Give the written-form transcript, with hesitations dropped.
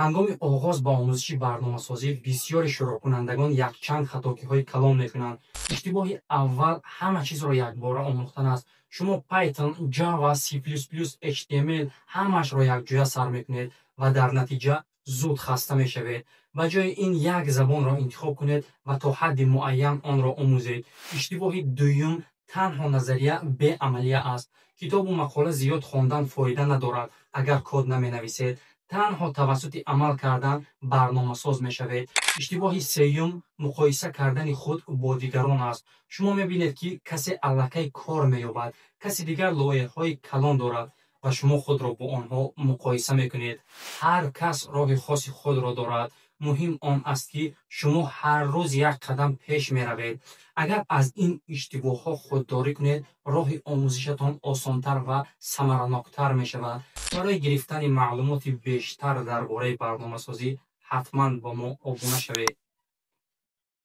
ҳангоми оғоз ба омӯзиши барномасозӣ бисёри шурӯъкунандагон якчанд хатокиҳои калон мекунанд. Иштибоҳи аввал ҳама чизро якбора омӯхтан аст. Шумо Python, Java, C++, HTML ҳамаашро якҷоя сар мекунед ва дар натиҷа зуд хаста мешавед. ба ҷои ин як забонро интихоб кунед ва то ҳадди муайян онро омӯзед. Иштибоҳи дуюм танҳо назария беамалия аст. Китобу мақола зиёд хондан фоида надорад, агар код наменависед. танҳо тавассути амал кардан барномасоз мешавед. иштибоҳи сеюм муқоиса кардани худ бо дигарон аст. шумо мебинед ки касе аллакай кор меёбад, каси дигар лоиҳаҳои калон дорад ва шумо худро бо онҳо муқоиса мекунед. ҳар кас роҳи хоси худро дорад. муҳим он аст ки шумо ҳар рӯз як қадам пеш меравед. агар аз ин иштибоҳҳо худдорӣ кунед, роҳи омӯзишатон осонтар ва самараноктар мешавад. барои гирифтани маълумоти бештар дар бораи барномасозӣ ҳатман ба мо обуна шавед.